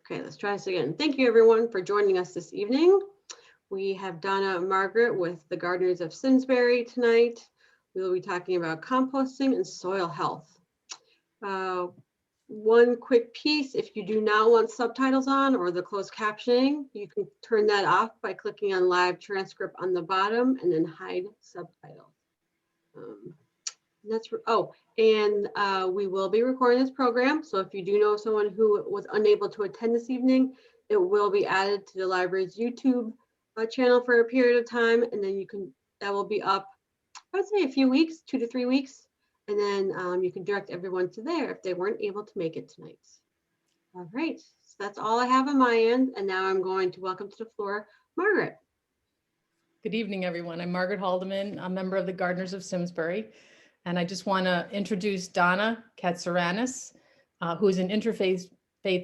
Okay, let's try this again. Thank you everyone for joining us this evening. We have Donna and Margaret with the Gardeners of Simsbury tonight. We will be talking about composting and soil health. One quick piece, if you do not want subtitles on or the closed captioning, you can turn that off by clicking on live transcript on the bottom and then hide subtitles. We will be recording this program. So if you do know someone who was unable to attend this evening, it will be added to the library's YouTube channel for a period of time. And then that will be up, I would say a few weeks, 2 to 3 weeks. And then you can direct everyone to there if they weren't able to make it tonight. All right, so that's all I have on my end. And now I'm going to welcome to the floor, Margaret. Good evening, everyone. I'm Margaret Haldeman, a member of the Gardeners of Simsbury. And I just want to introduce Donna Katsaranis, who is an interfaith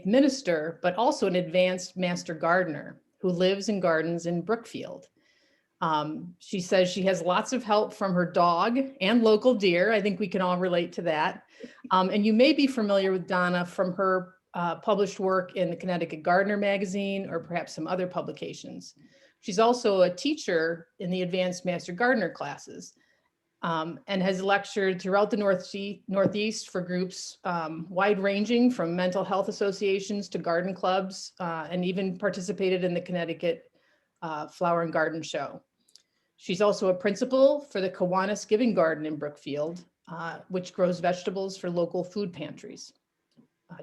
minister, but also an advanced master gardener who lives and gardens in Brookfield. She says she has lots of help from her dog and local deer. I think we can all relate to that. And you may be familiar with Donna from her published work in the Connecticut Gardener magazine or perhaps some other publications. She's also a teacher in the advanced master gardener classes and has lectured throughout the Northeast for groups wide ranging from mental health associations to garden clubs and even participated in the Connecticut Flower and Garden Show. She's also a principal for the Kiwanis Giving Garden in Brookfield, which grows vegetables for local food pantries.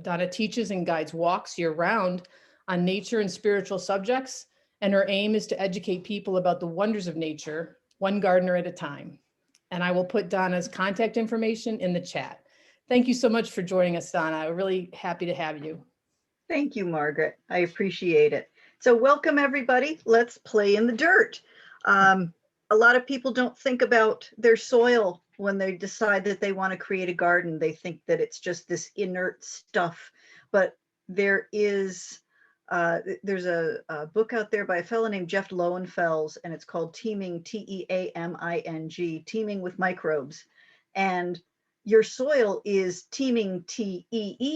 Donna teaches and guides walks year-round on nature and spiritual subjects, and her aim is to educate people about the wonders of nature, one gardener at a time. And I will put Donna's contact information in the chat. Thank you so much for joining us, Donna. I'm really happy to have you. Thank you, Margaret. I appreciate it. So welcome, everybody. Let's play in the dirt. A lot of people don't think about their soil when they decide that they want to create a garden. They think that it's just this inert stuff, but there's a book out there by a fellow named Jeff Lowenfels, and it's called Teeming, T-E-A-M-I-N-G, Teeming with Microbes. And your soil is teeming, T-E-E-M-I-N-G,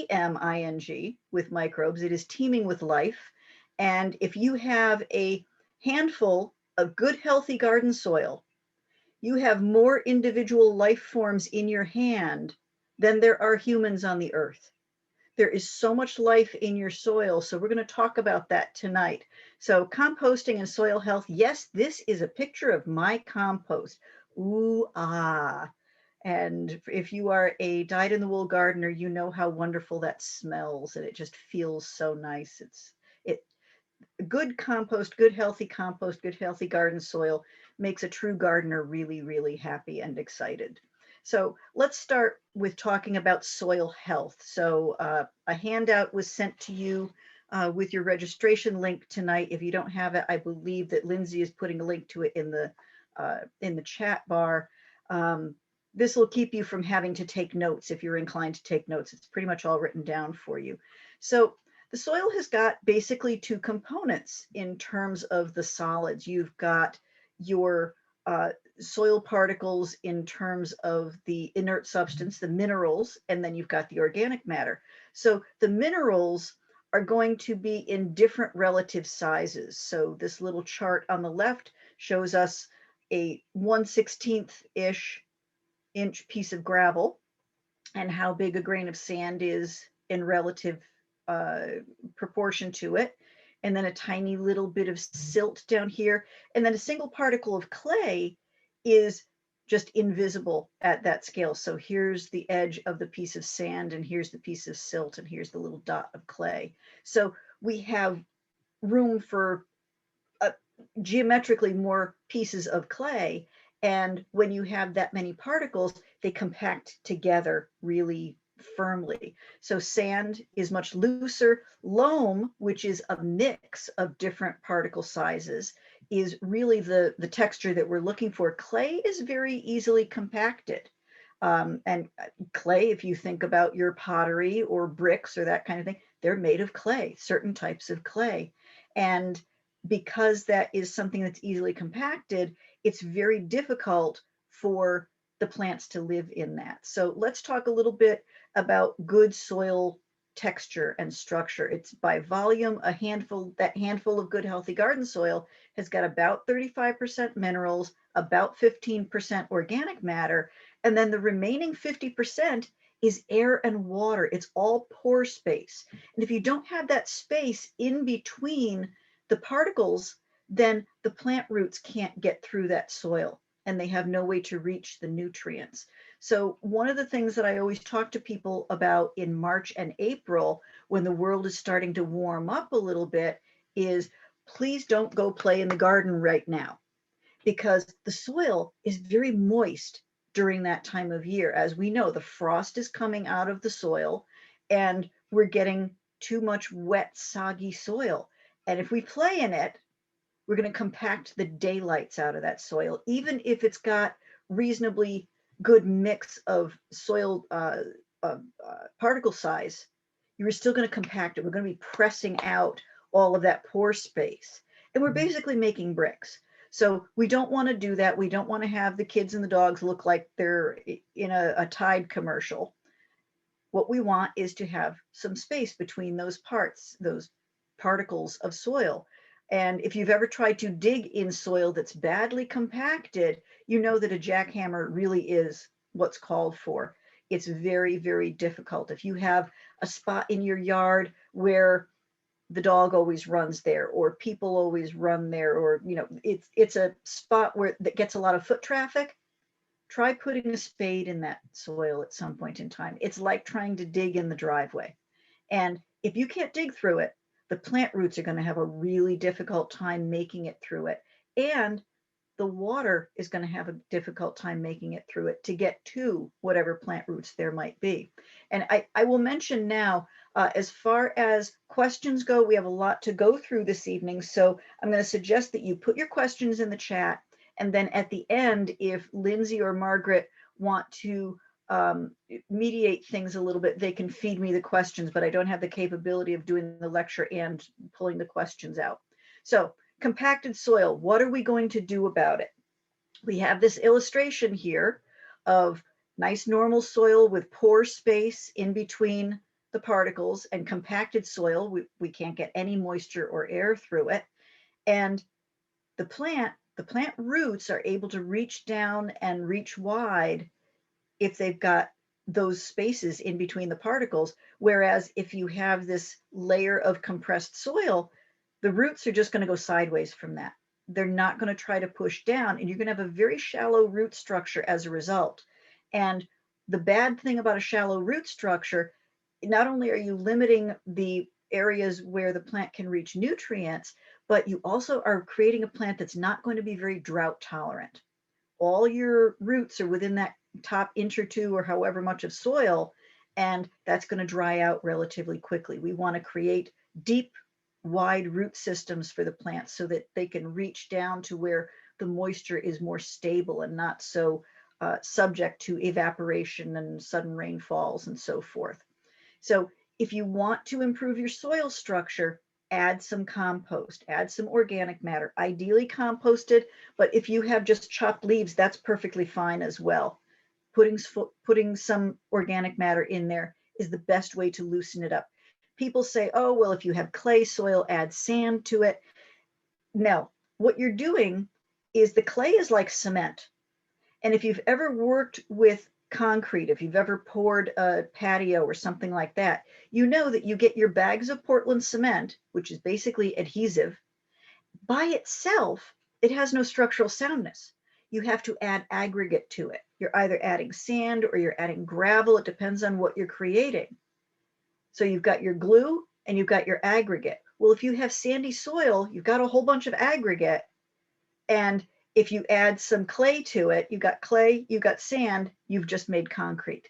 with microbes. It is teeming with life. And if you have a handful of good, healthy garden soil, you have more individual life forms in your hand than there are humans on the earth. There is so much life in your soil. So we're going to talk about that tonight. So composting and soil health. Yes, this is a picture of my compost. Ooh, ah. And if you are a dyed-in-the-wool gardener, you know how wonderful that smells, and it just feels so nice. Good compost, good healthy compost, good healthy garden soil makes a true gardener really, really happy and excited. So let's start with talking about soil health. So a handout was sent to you with your registration link tonight. If you don't have it, I believe that Lindsay is putting a link to it in the chat bar. This will keep you from having to take notes if you're inclined to take notes. It's pretty much all written down for you. So the soil has got basically two components in terms of the solids. You've got your soil particles in terms of the inert substance, the minerals, and then you've got the organic matter. So the minerals are going to be in different relative sizes. So this little chart on the left shows us a 1/16-ish inch piece of gravel and how big a grain of sand is in relative proportion to it, and then a tiny little bit of silt down here, and then a single particle of clay is just invisible at that scale. So here's the edge of the piece of sand, and here's the piece of silt, and here's the little dot of clay. So we have room for geometrically more pieces of clay, and when you have that many particles, they compact together really firmly. So sand is much looser. Loam, which is a mix of different particle sizes, is really the texture that we're looking for. Clay is very easily compacted. And clay, if you think about your pottery or bricks or that kind of thing, they're made of clay, certain types of clay. And because that is something that's easily compacted, it's very difficult for the plants to live in that. So let's talk a little bit about good soil texture and structure. It's by volume, that handful of good healthy garden soil has got about 35% minerals, about 15% organic matter, and then the remaining 50% is air and water. It's all pore space. And if you don't have that space in between the particles, then the plant roots can't get through that soil and they have no way to reach the nutrients. So one of the things that I always talk to people about in March and April, when the world is starting to warm up a little bit, is please don't go play in the garden right now, because the soil is very moist during that time of year. As we know, the frost is coming out of the soil and we're getting too much wet, soggy soil. And if we play in it, we're going to compact the daylights out of that soil, even if it's got reasonably good mix of soil particle size. You're still going to compact it. We're going to be pressing out all of that pore space, and we're basically making bricks. So we don't want to do that. We don't want to have the kids and the dogs look like they're in a Tide commercial. What we want is to have some space between those parts, those particles of soil. And if you've ever tried to dig in soil that's badly compacted, you know that a jackhammer really is what's called for. It's very, very difficult. If you have a spot in your yard where the dog always runs there, or people always run there, or it's a spot that gets a lot of foot traffic, try putting a spade in that soil at some point in time. It's like trying to dig in the driveway. And if you can't dig through it, the plant roots are going to have a really difficult time making it through it. And the water is going to have a difficult time making it through it to get to whatever plant roots there might be. And I will mention now, as far as questions go, we have a lot to go through this evening. So I'm going to suggest that you put your questions in the chat. And then at the end, if Lindsay or Margaret want to mediate things a little bit, they can feed me the questions, but I don't have the capability of doing the lecture and pulling the questions out. So compacted soil, what are we going to do about it? We have this illustration here of nice normal soil with pore space in between the particles, and compacted soil, we can't get any moisture or air through it. And the plant roots are able to reach down and reach wide if they've got those spaces in between the particles. Whereas if you have this layer of compressed soil, the roots are just going to go sideways from that. They're not going to try to push down, and you're going to have a very shallow root structure as a result. And the bad thing about a shallow root structure, not only are you limiting the areas where the plant can reach nutrients, but you also are creating a plant that's not going to be very drought tolerant. All your roots are within that top inch or two or however much of soil, and that's going to dry out relatively quickly. We want to create deep, wide root systems for the plants so that they can reach down to where the moisture is more stable and not so subject to evaporation and sudden rainfalls and so forth. So if you want to improve your soil structure, add some compost, add some organic matter, ideally composted, but if you have just chopped leaves, that's perfectly fine as well. Putting some organic matter in there is the best way to loosen it up. People say, oh, well, if you have clay soil, add sand to it. No, what you're doing is the clay is like cement. And if you've ever worked with concrete, if you've ever poured a patio or something like that, you know that you get your bags of Portland cement, which is basically adhesive. By itself, it has no structural soundness. You have to add aggregate to it. You're either adding sand or you're adding gravel. It depends on what you're creating. So you've got your glue and you've got your aggregate. Well, if you have sandy soil, you've got a whole bunch of aggregate. And if you add some clay to it, you've got clay, you've got sand, you've just made concrete.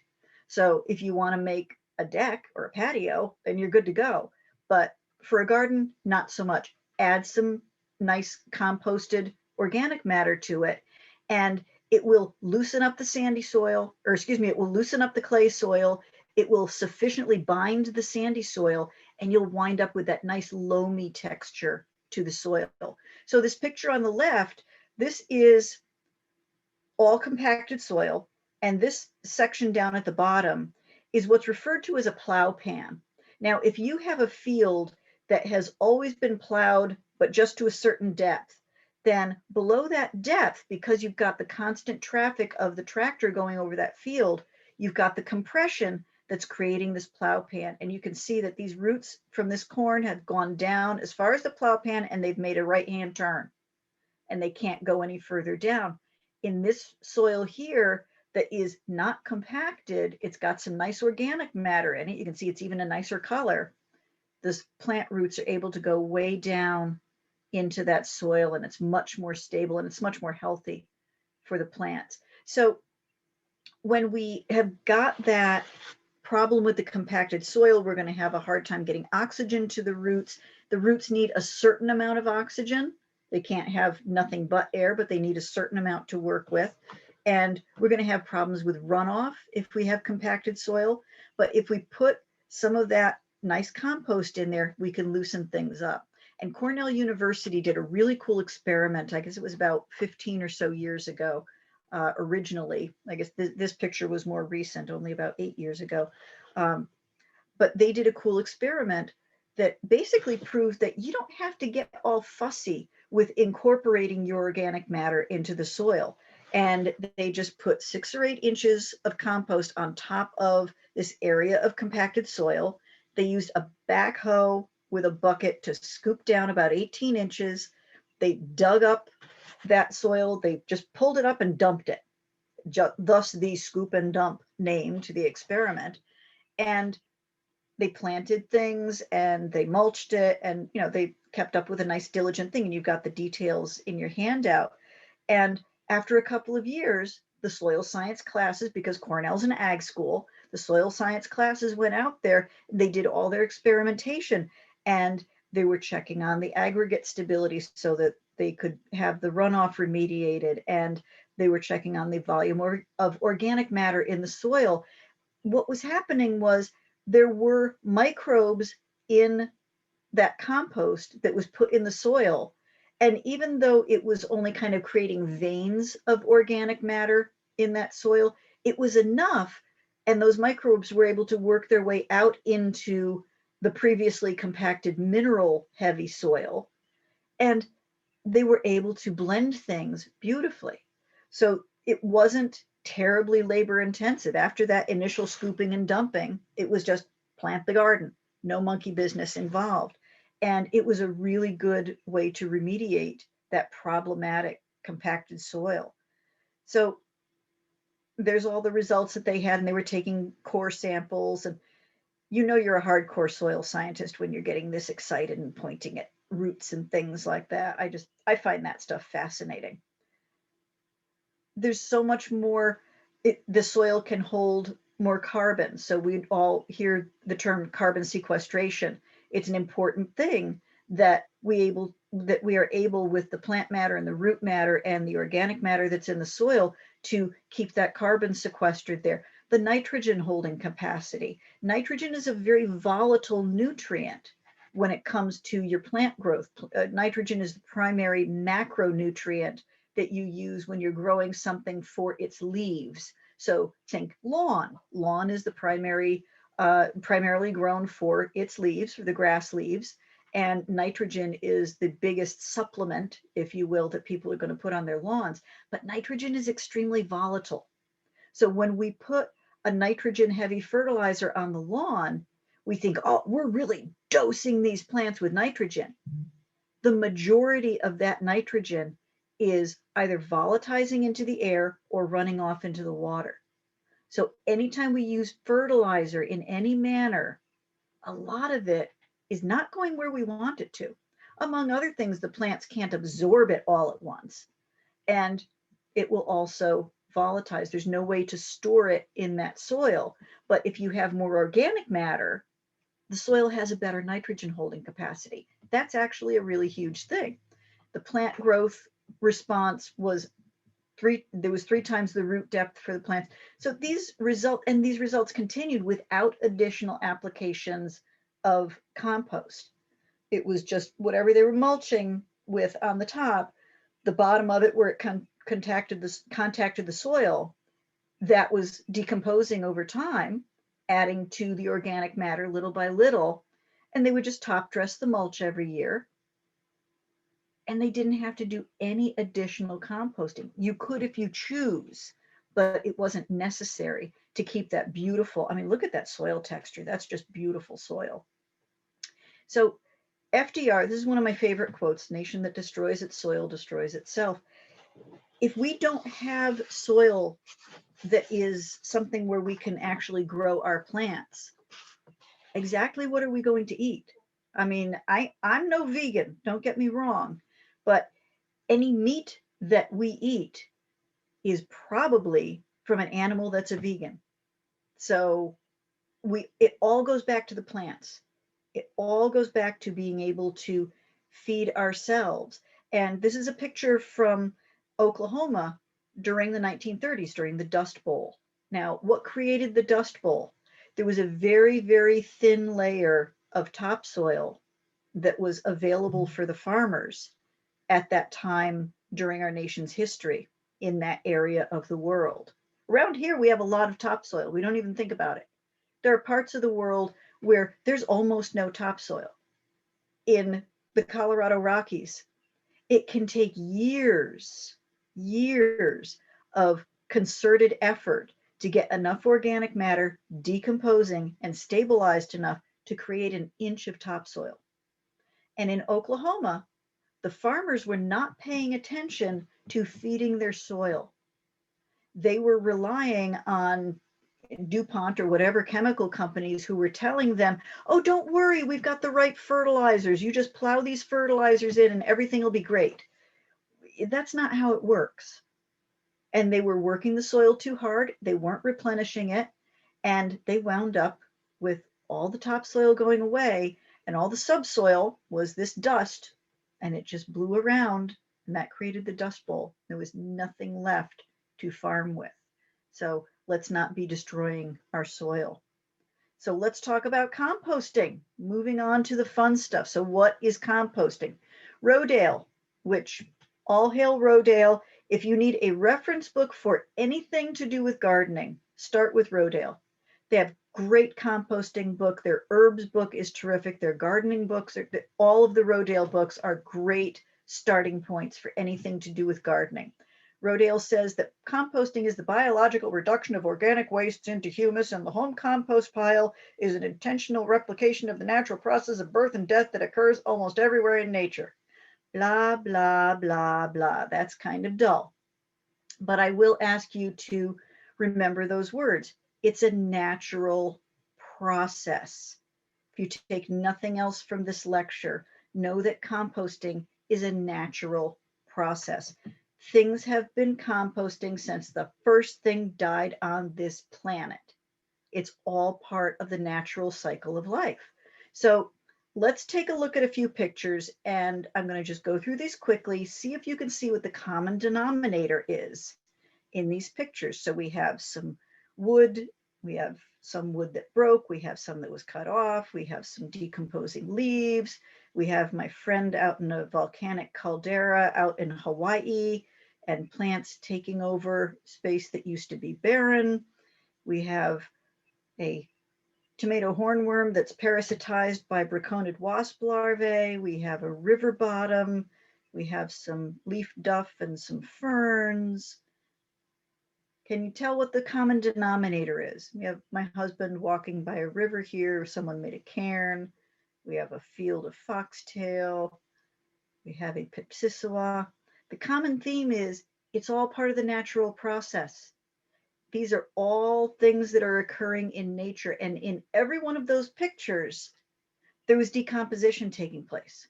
So if you want to make a deck or a patio, then you're good to go. But for a garden, not so much. Add some nice composted organic matter to it, and it will loosen up the sandy soil, or excuse me, it will loosen up the clay soil. It will sufficiently bind the sandy soil, and you'll wind up with that nice loamy texture to the soil. So this picture on the left, this is all compacted soil, and this section down at the bottom is what's referred to as a plow pan. Now, if you have a field that has always been plowed, but just to a certain depth, then below that depth, because you've got the constant traffic of the tractor going over that field, you've got the compression that's creating this plow pan. And you can see that these roots from this corn have gone down as far as the plow pan, and they've made a right-hand turn, and they can't go any further down. In this soil here that is not compacted, it's got some nice organic matter in it. You can see it's even a nicer color. This plant roots are able to go way down into that soil, and it's much more stable and it's much more healthy for the plants. So when we have got that problem with the compacted soil, we're going to have a hard time getting oxygen to the roots. The roots need a certain amount of oxygen. They can't have nothing but air, but they need a certain amount to work with. And we're going to have problems with runoff if we have compacted soil. But if we put some of that nice compost in there, we can loosen things up. And Cornell University did a really cool experiment. I guess it was about 15 or so years ago. Originally, I guess this picture was more recent, only about 8 years ago. But they did a cool experiment that basically proved that you don't have to get all fussy with incorporating your organic matter into the soil. And they just put 6 or 8 inches of compost on top of this area of compacted soil. They used a backhoe with a bucket to scoop down about 18 inches. They dug up that soil, they just pulled it up and dumped it. Thus the scoop and dump name to the experiment. And they planted things and they mulched it, and they kept up with a nice diligent thing, and you've got the details in your handout. And after a couple of years, the soil science classes, because Cornell's an ag school, the soil science classes went out there, they did all their experimentation, and they were checking on the aggregate stability so that they could have the runoff remediated, and they were checking on the volume of organic matter in the soil. What was happening was there were microbes in that compost that was put in the soil. And even though it was only kind of creating veins of organic matter in that soil, it was enough. And those microbes were able to work their way out into the previously compacted mineral heavy soil. And they were able to blend things beautifully. So it wasn't terribly labor intensive. After that initial scooping and dumping, it was just plant the garden, no monkey business involved. And it was a really good way to remediate that problematic compacted soil. So there's all the results that they had, and they were taking core samples. And you're a hardcore soil scientist when you're getting this excited and pointing at roots and things like that. I find that stuff fascinating. There's so much more. The soil can hold more carbon. So we all hear the term carbon sequestration. It's an important thing that we are able with the plant matter and the root matter and the organic matter that's in the soil to keep that carbon sequestered there. The nitrogen holding capacity. Nitrogen is a very volatile nutrient when it comes to your plant growth. Nitrogen is the primary macronutrient that you use when you're growing something for its leaves. So think lawn. Lawn is the primarily grown for its leaves, for the grass leaves. And nitrogen is the biggest supplement, if you will, that people are going to put on their lawns. But nitrogen is extremely volatile. So when we put a nitrogen heavy fertilizer on the lawn, we think, oh, we're really dosing these plants with nitrogen. The majority of that nitrogen is either volatilizing into the air or running off into the water. So anytime we use fertilizer in any manner, a lot of it is not going where we want it to. Among other things, the plants can't absorb it all at once. And it will also volatilize. There's no way to store it in that soil. But if you have more organic matter, the soil has a better nitrogen holding capacity. That's actually a really huge thing. The plant growth response was there was 3 times the root depth for the plants. So these results continued without additional applications of compost. It was just whatever they were mulching with on the top, the bottom of it where it contacted the soil, that was decomposing over time. adding to the organic matter little by little, and they would just top dress the mulch every year. And they didn't have to do any additional composting. You could if you choose, but it wasn't necessary to keep that beautiful. I mean, look at that soil texture. That's just beautiful soil. So FDR, this is one of my favorite quotes, nation that destroys its soil destroys itself. If we don't have soil that is something where we can actually grow our plants, exactly what are we going to eat? I mean, I'm no vegan, don't get me wrong, but any meat that we eat is probably from an animal that's a vegan. So it all goes back to the plants. It all goes back to being able to feed ourselves. And this is a picture from Oklahoma during the 1930s, during the Dust Bowl. Now, what created the Dust Bowl? There was a very, very thin layer of topsoil that was available for the farmers at that time during our nation's history in that area of the world. Around here, we have a lot of topsoil. We don't even think about it. There are parts of the world where there's almost no topsoil. In the Colorado Rockies, it can take years of concerted effort to get enough organic matter decomposing and stabilized enough to create an inch of topsoil. And in Oklahoma, the farmers were not paying attention to feeding their soil. They were relying on DuPont or whatever chemical companies who were telling them, oh, don't worry, we've got the right fertilizers. You just plow these fertilizers in and everything will be great. That's not how it works. And they were working the soil too hard. They weren't replenishing it. And they wound up with all the topsoil going away, and all the subsoil was this dust, and it just blew around, and that created the Dust Bowl. There was nothing left to farm with. So let's not be destroying our soil. So let's talk about composting. Moving on to the fun stuff. So what is composting? Rodale, which all hail Rodale. If you need a reference book for anything to do with gardening, start with Rodale. They have great composting book. Their herbs book is terrific. Their gardening books, all of the Rodale books are great starting points for anything to do with gardening. Rodale says that composting is the biological reduction of organic wastes into humus, and the home compost pile is an intentional replication of the natural process of birth and death that occurs almost everywhere in nature. Blah, blah, blah, blah. That's kind of dull. But I will ask you to remember those words. It's a natural process. If you take nothing else from this lecture, know that composting is a natural process. Things have been composting since the first thing died on this planet. It's all part of the natural cycle of life. So let's take a look at a few pictures, and I'm going to just go through these quickly, see if you can see what the common denominator is in these pictures. So we have some wood, we have some wood that broke, we have some that was cut off, we have some decomposing leaves, we have my friend out in a volcanic caldera out in Hawaii, and plants taking over space that used to be barren. We have a tomato hornworm that's parasitized by braconid wasp larvae. We have a river bottom. We have some leaf duff and some ferns. Can you tell what the common denominator is? We have my husband walking by a river here. Someone made a cairn. We have a field of foxtail. We have a pipsissewa. The common theme is it's all part of the natural process. These are all things that are occurring in nature. And in every one of those pictures, there was decomposition taking place.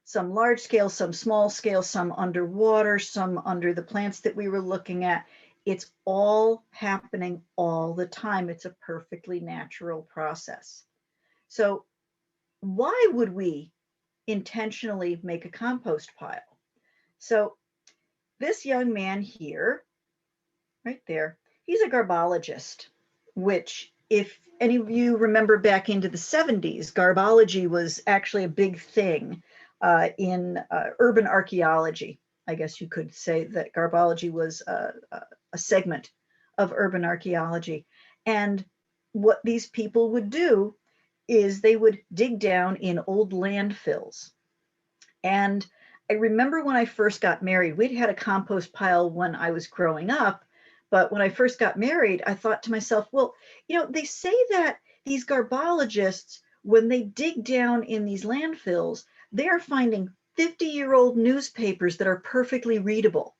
Some large scale, some small scale, some underwater, some under the plants that we were looking at. It's all happening all the time. It's a perfectly natural process. So why would we intentionally make a compost pile? So this young man here, right there, he's a garbologist, which if any of you remember back into the 70s, garbology was actually a big thing in urban archaeology. I guess you could say that garbology was a segment of urban archaeology. And what these people would do is they would dig down in old landfills. And I remember when I first got married, we'd had a compost pile when I was growing up. But when I first got married, I thought to myself, well, they say that these garbologists, when they dig down in these landfills, they are finding 50-year-old newspapers that are perfectly readable.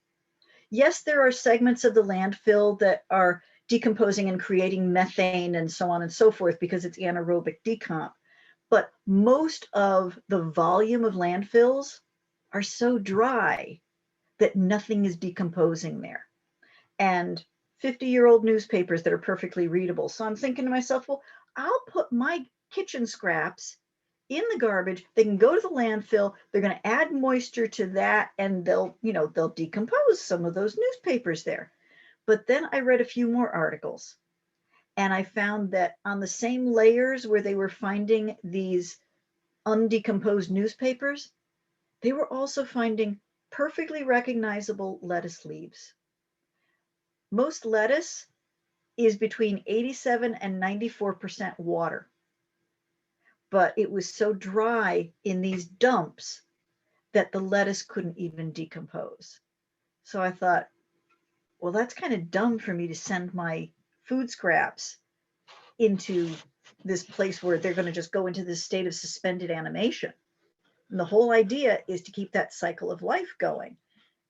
Yes, there are segments of the landfill that are decomposing and creating methane and so on and so forth because it's anaerobic decomp. But most of the volume of landfills are so dry that nothing is decomposing there. And 50-year-old newspapers that are perfectly readable. So I'm thinking to myself, well, I'll put my kitchen scraps in the garbage. They can go to the landfill. They're going to add moisture to that, and they'll decompose some of those newspapers there. But then I read a few more articles, and I found that on the same layers where they were finding these undecomposed newspapers, they were also finding perfectly recognizable lettuce leaves. Most lettuce is between 87 and 94% water. But it was so dry in these dumps that the lettuce couldn't even decompose. So I thought, well, that's kind of dumb for me to send my food scraps into this place where they're going to just go into this state of suspended animation. And the whole idea is to keep that cycle of life going.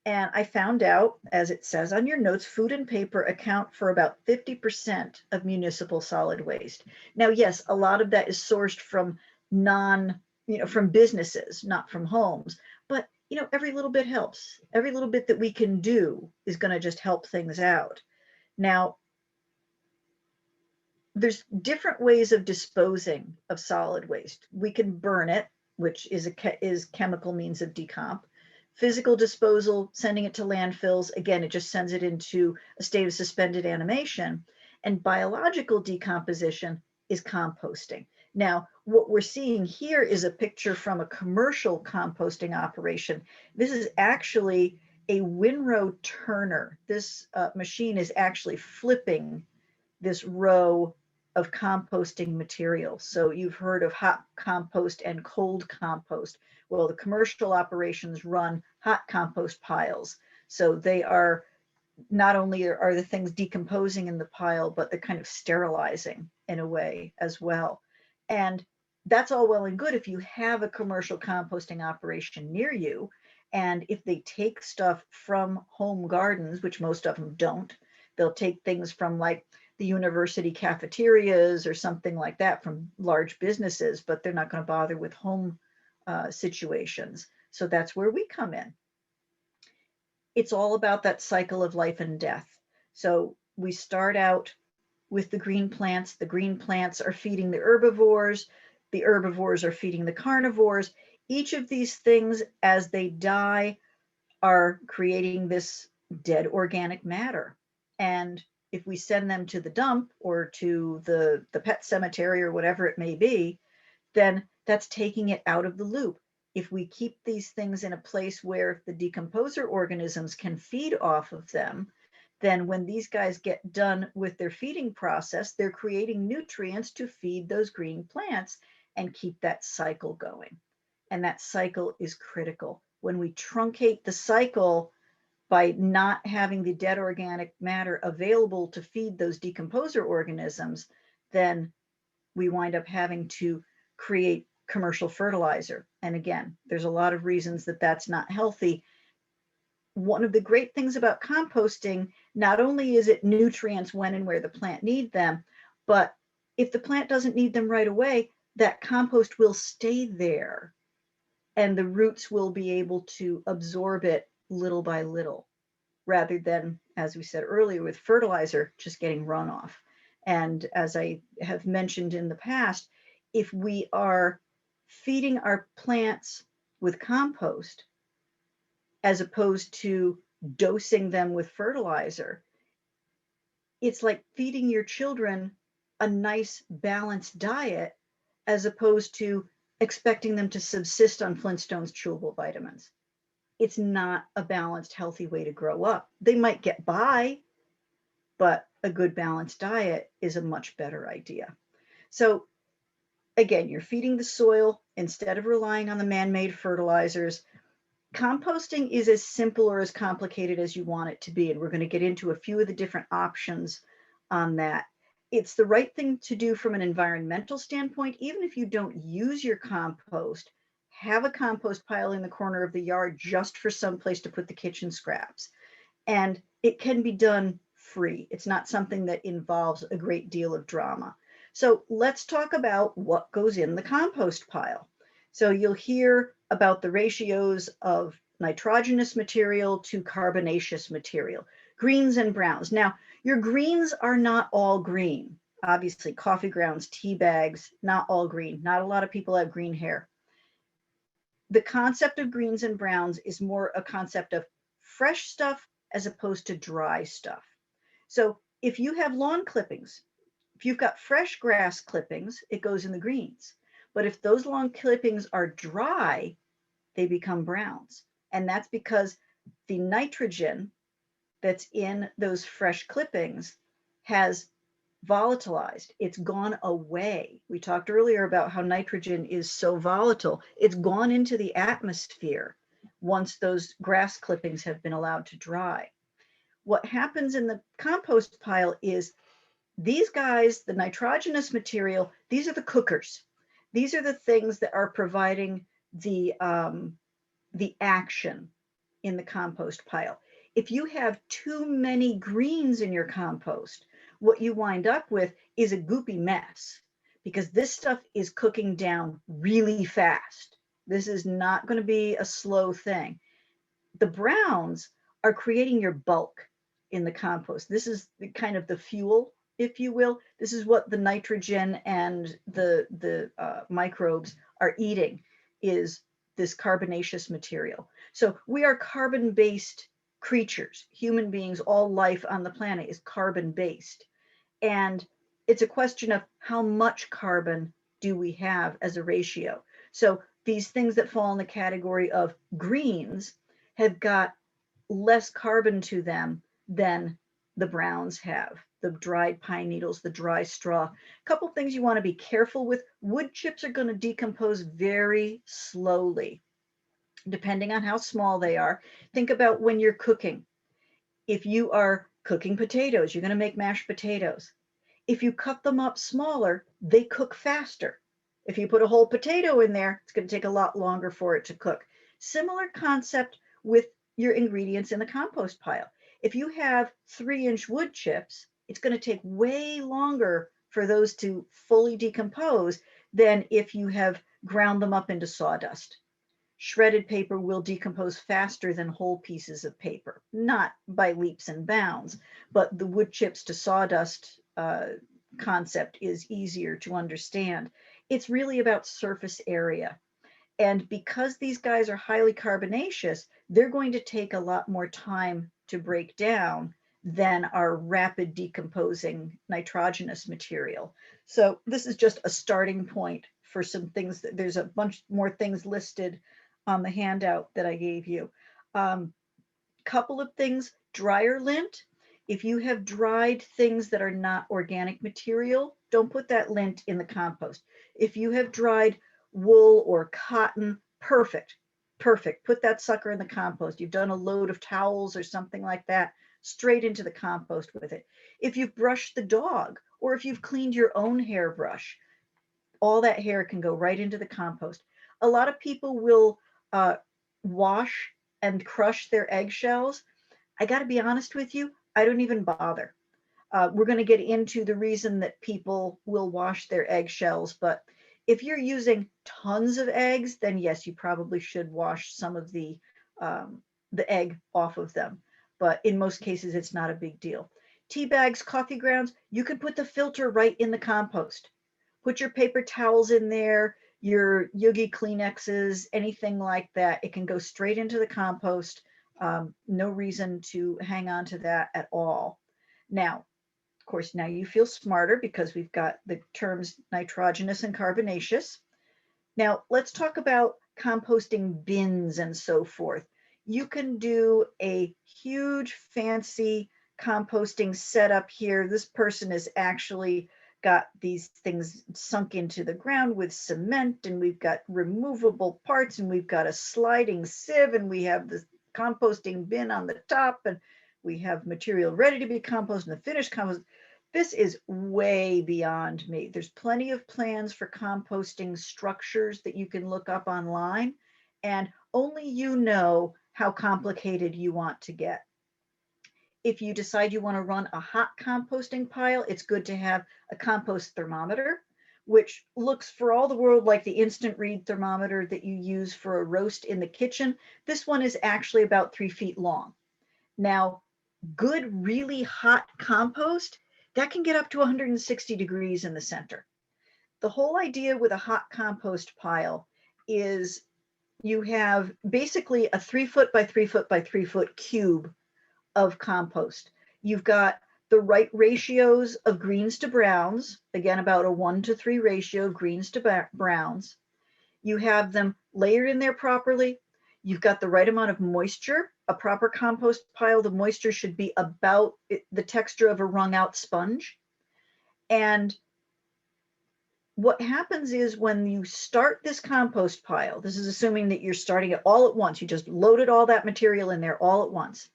And I found out, as it says on your notes, food and paper account for about 50% of municipal solid waste. Now, yes, a lot of that is sourced from from businesses, not from homes. But, every little bit helps. Every little bit that we can do is going to just help things out. Now, there's different ways of disposing of solid waste. We can burn it, which is chemical means of decomp. Physical disposal, sending it to landfills, again, it just sends it into a state of suspended animation. And biological decomposition is composting. Now, what we're seeing here is a picture from a commercial composting operation. This is actually a windrow turner. This machine is actually flipping this row of composting materials. So you've heard of hot compost and cold compost. Well, the commercial operations run hot compost piles. So they are not only are the things decomposing in the pile, but they're kind of sterilizing in a way as well. And that's all well and good if you have a commercial composting operation near you. And if they take stuff from home gardens, which most of them don't, they'll take things from like the university cafeterias or something like that from large businesses, but they're not going to bother with home situations. So that's where we come in. It's all about that cycle of life and death. So we start out with the green plants. The green plants are feeding the herbivores. The herbivores are feeding the carnivores. Each of these things, as they die, are creating this dead organic matter. And if we send them to the dump or to the pet cemetery or whatever it may be, then that's taking it out of the loop. If we keep these things in a place where the decomposer organisms can feed off of them, then when these guys get done with their feeding process, they're creating nutrients to feed those green plants and keep that cycle going. And that cycle is critical. When we truncate the cycle by not having the dead organic matter available to feed those decomposer organisms, then we wind up having to create commercial fertilizer. And again, there's a lot of reasons that that's not healthy. One of the great things about composting, not only is it nutrients when and where the plant needs them, but if the plant doesn't need them right away, that compost will stay there and the roots will be able to absorb it little by little, rather than, as we said earlier, with fertilizer, just getting runoff. And as I have mentioned in the past, if we are feeding our plants with compost, as opposed to dosing them with fertilizer, it's like feeding your children a nice balanced diet, as opposed to expecting them to subsist on Flintstones chewable vitamins. It's not a balanced, healthy way to grow up. They might get by, but a good balanced diet is a much better idea. So again, you're feeding the soil instead of relying on the man-made fertilizers. Composting is as simple or as complicated as you want it to be, and we're going to get into a few of the different options on that. It's the right thing to do from an environmental standpoint. Even if you don't use your compost, have a compost pile in the corner of the yard just for some place to put the kitchen scraps. And it can be done free. It's not something that involves a great deal of drama. So let's talk about what goes in the compost pile. So you'll hear about the ratios of nitrogenous material to carbonaceous material, greens and browns. Now, your greens are not all green. Obviously, coffee grounds, tea bags, not all green. Not a lot of people have green hair. The concept of greens and browns is more a concept of fresh stuff as opposed to dry stuff. So if you have lawn clippings, if you've got fresh grass clippings, it goes in the greens. But if those lawn clippings are dry, they become browns. And that's because the nitrogen that's in those fresh clippings has volatilized. It's gone away. We talked earlier about how nitrogen is so volatile. It's gone into the atmosphere once those grass clippings have been allowed to dry. What happens in the compost pile is these guys, the nitrogenous material, these are the cookers. These are the things that are providing the action in the compost pile. If you have too many greens in your compost, what you wind up with is a goopy mess, because this stuff is cooking down really fast. This is not going to be a slow thing. The browns are creating your bulk in the compost. This is kind of the fuel, if you will. This is what the nitrogen and the microbes are eating, is this carbonaceous material. So we are carbon-based creatures. Human beings, all life on the planet is carbon-based. And it's a question of how much carbon do we have as a ratio. So these things that fall in the category of greens have got less carbon to them than the browns have, the dried pine needles, the dry straw. A couple things you want to be careful with. Wood chips are going to decompose very slowly, depending on how small they are. Think about when you're cooking. If you are cooking potatoes, you're going to make mashed potatoes. If you cut them up smaller, they cook faster. If you put a whole potato in there, it's going to take a lot longer for it to cook. Similar concept with your ingredients in the compost pile. If you have 3-inch wood chips, it's going to take way longer for those to fully decompose than if you have ground them up into sawdust. Shredded paper will decompose faster than whole pieces of paper, not by leaps and bounds, but the wood chips to sawdust concept is easier to understand. It's really about surface area. And because these guys are highly carbonaceous, they're going to take a lot more time to break down than our rapid decomposing nitrogenous material. So this is just a starting point for some things. There's a bunch more things listed on the handout that I gave you. Couple of things, dryer lint. If you have dried things that are not organic material, don't put that lint in the compost. If you have dried wool or cotton, perfect. Put that sucker in the compost. You've done a load of towels or something like that, straight into the compost with it. If you've brushed the dog, or if you've cleaned your own hairbrush, all that hair can go right into the compost. A lot of people will wash and crush their eggshells. I got to be honest with you, I don't even bother. We're going to get into the reason that people will wash their eggshells, but if you're using tons of eggs, then yes, you probably should wash some of the egg off of them. But in most cases, it's not a big deal. Tea bags, coffee grounds, you can put the filter right in the compost. Put your paper towels in there, your Yogi Kleenexes, anything like that. It can go straight into the compost. No reason to hang on to that at all. Now, of course, now you feel smarter because we've got the terms nitrogenous and carbonaceous. Now, let's talk about composting bins and so forth. You can do a huge, fancy composting setup here. This person has actually got these things sunk into the ground with cement, and we've got removable parts, and we've got a sliding sieve, and we have the composting bin on the top, and we have material ready to be composted and the finished compost. This is way beyond me. There's plenty of plans for composting structures that you can look up online, and only you know how complicated you want to get. If you decide you want to run a hot composting pile, it's good to have a compost thermometer, which looks for all the world like the instant read thermometer that you use for a roast in the kitchen. This one is actually about 3 feet long. Now, good, really hot compost, that can get up to 160 degrees in the center. The whole idea with a hot compost pile is you have basically a 3 foot by 3 foot by 3 foot cube of compost. You've got the right ratios of greens to browns, again, about a 1-to-3 ratio of greens to browns. You have them layered in there properly. You've got the right amount of moisture. A proper compost pile, the moisture should be about the texture of a wrung out sponge. And what happens is when you start this compost pile, this is assuming that you're starting it all at once, you just loaded all that material in there all at once.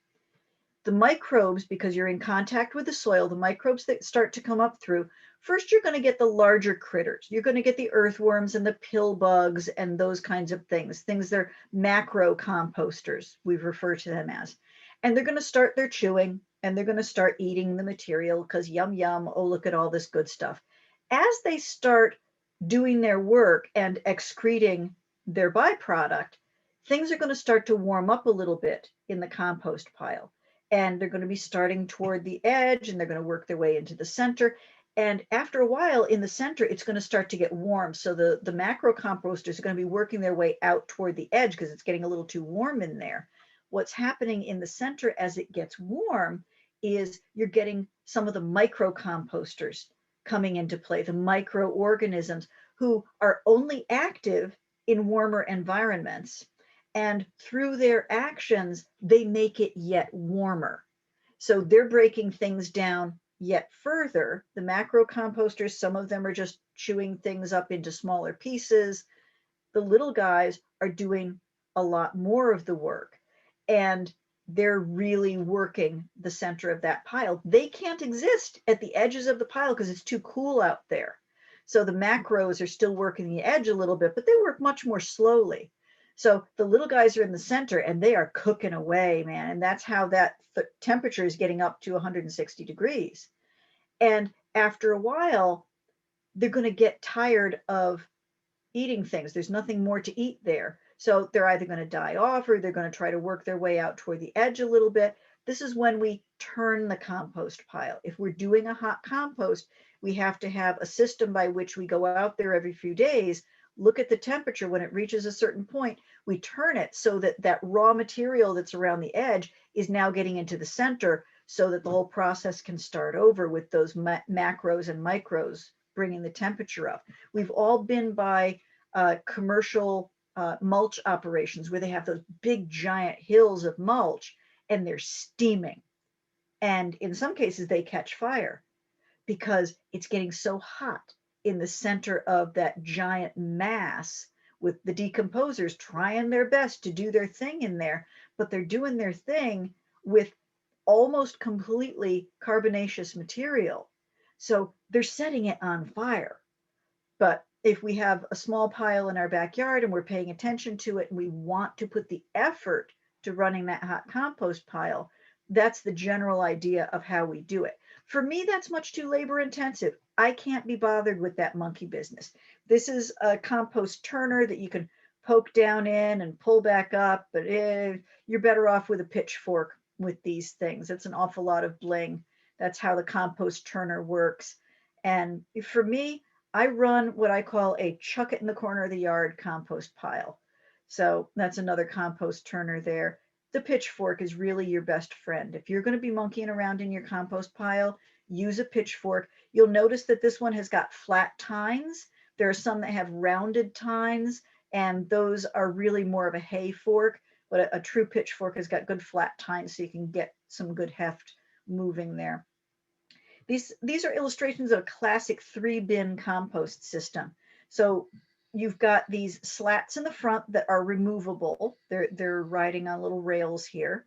The microbes, because you're in contact with the soil, the microbes that start to come up through, first you're going to get the larger critters. You're going to get the earthworms and the pill bugs and those kinds of things. They're macro composters, we've referred to them as. And they're going to start their chewing and they're going to start eating the material because yum, yum, oh, look at all this good stuff. As they start doing their work and excreting their byproduct, things are going to start to warm up a little bit in the compost pile. And they're going to be starting toward the edge and they're going to work their way into the center. And after a while in the center, it's going to start to get warm. So the macro composters are going to be working their way out toward the edge because it's getting a little too warm in there. What's happening in the center as it gets warm is you're getting some of the micro composters coming into play, the microorganisms who are only active in warmer environments. And through their actions, they make it yet warmer. So they're breaking things down yet further. The macro composters, some of them are just chewing things up into smaller pieces. The little guys are doing a lot more of the work. And they're really working the center of that pile. They can't exist at the edges of the pile because it's too cool out there. So the macros are still working the edge a little bit, but they work much more slowly. So the little guys are in the center and they are cooking away, man. And that's how that temperature is getting up to 160 degrees. And after a while, they're going to get tired of eating things. There's nothing more to eat there. So they're either going to die off or they're going to try to work their way out toward the edge a little bit. This is when we turn the compost pile. If we're doing a hot compost, we have to have a system by which we go out there every few days, look at the temperature. When it reaches a certain point, we turn it so that that raw material that's around the edge is now getting into the center so that the whole process can start over with those macros and micros bringing the temperature up. We've all been by commercial mulch operations where they have those big giant hills of mulch and they're steaming. And in some cases they catch fire because it's getting so hot in the center of that giant mass, with the decomposers trying their best to do their thing in there, but they're doing their thing with almost completely carbonaceous material. So they're setting it on fire. But if we have a small pile in our backyard and we're paying attention to it and we want to put the effort to running that hot compost pile, that's the general idea of how we do it. For me, that's much too labor intensive. I can't be bothered with that monkey business. This is a compost turner that you can poke down in and pull back up, but you're better off with a pitchfork with these things. It's an awful lot of bling. That's how the compost turner works. And for me, I run what I call a chuck it in the corner of the yard compost pile. So that's another compost turner there. The pitchfork is really your best friend. If you're going to be monkeying around in your compost pile, use a pitchfork. You'll notice that this one has got flat tines. There are some that have rounded tines, and those are really more of a hay fork, but a true pitchfork has got good flat tines so you can get some good heft moving there. These are illustrations of a classic 3-bin compost system. So you've got these slats in the front that are removable. They're riding on little rails here.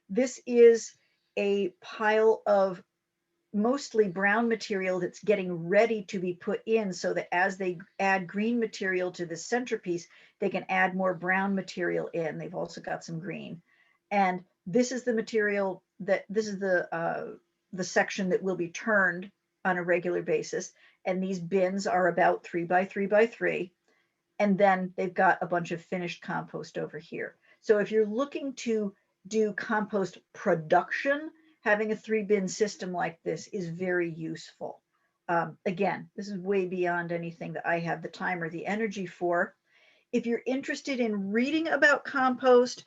This is a pile of mostly brown material that's getting ready to be put in, so that as they add green material to the centerpiece, they can add more brown material in. They've also got some green. And this is the material this is the section that will be turned on a regular basis. And these bins are about 3 by 3 by 3. And then they've got a bunch of finished compost over here. So if you're looking to do compost production, having a 3-bin system like this is very useful. Again, this is way beyond anything that I have the time or the energy for. If you're interested in reading about compost,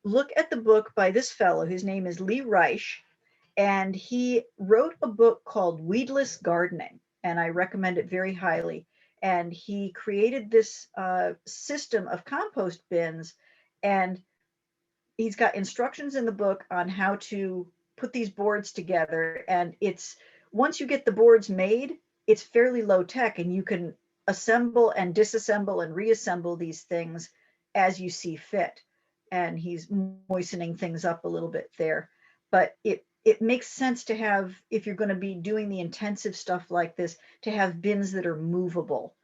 look at the book by this fellow. His name is Lee Reich, and he wrote a book called Weedless Gardening, and I recommend it very highly. And he created this system of compost bins, and he's got instructions in the book on how to put these boards together. And it's, once you get the boards made, it's fairly low tech, and you can assemble and disassemble and reassemble these things as you see fit. And he's moistening things up a little bit there. But it makes sense to have, if you're going to be doing the intensive stuff like this, to have bins that are movable,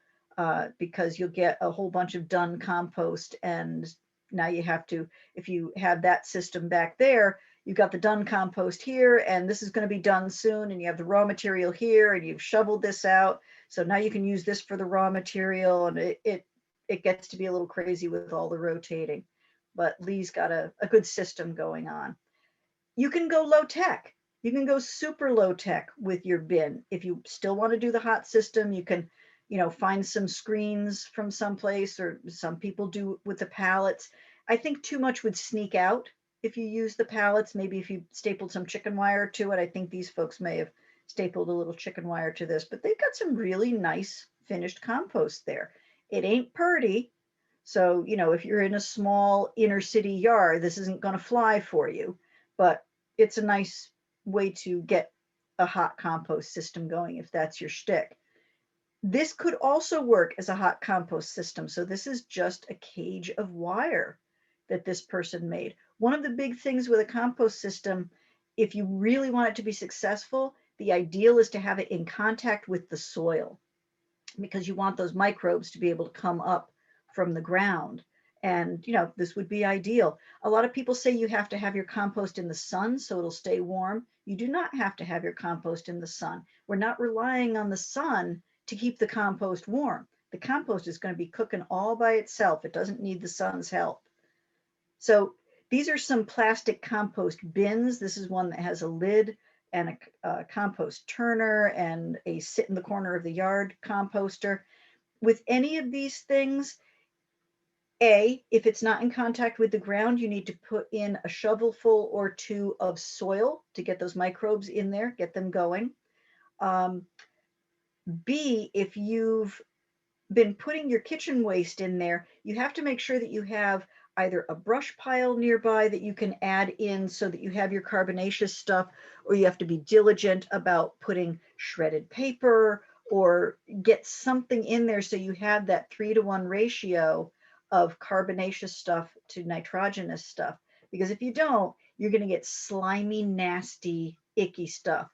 because you'll get a whole bunch of done compost, and now you have to, if you have that system back there, you've got the done compost here, and this is going to be done soon, and you have the raw material here, and you've shoveled this out, so now you can use this for the raw material, and it gets to be a little crazy with all the rotating. But Lee's got a good system going on. You can go low tech. You can go super low tech with your bin. If you still want to do the hot system, you can, find some screens from someplace, or some people do with the pallets. I think too much would sneak out if you use the pallets. Maybe if you stapled some chicken wire to it. I think these folks may have stapled a little chicken wire to this, but they've got some really nice finished compost there. It ain't purty. So, if you're in a small inner city yard, this isn't going to fly for you, but it's a nice way to get a hot compost system going if that's your shtick. This could also work as a hot compost system. So this is just a cage of wire that this person made. One of the big things with a compost system, if you really want it to be successful, the ideal is to have it in contact with the soil, because you want those microbes to be able to come up from the ground. And, this would be ideal. A lot of people say you have to have your compost in the sun so it'll stay warm. You do not have to have your compost in the sun. We're not relying on the sun to keep the compost warm. The compost is going to be cooking all by itself. It doesn't need the sun's help. So these are some plastic compost bins. This is one that has a lid and a compost turner and a sit in the corner of the yard composter. With any of these things, if it's not in contact with the ground, you need to put in a shovelful or two of soil to get those microbes in there, get them going. B, if you've been putting your kitchen waste in there, you have to make sure that you have either a brush pile nearby that you can add in so that you have your carbonaceous stuff, or you have to be diligent about putting shredded paper, or get something in there so you have that 3-to-1 ratio of carbonaceous stuff to nitrogenous stuff. Because if you don't, you're going to get slimy, nasty, icky stuff.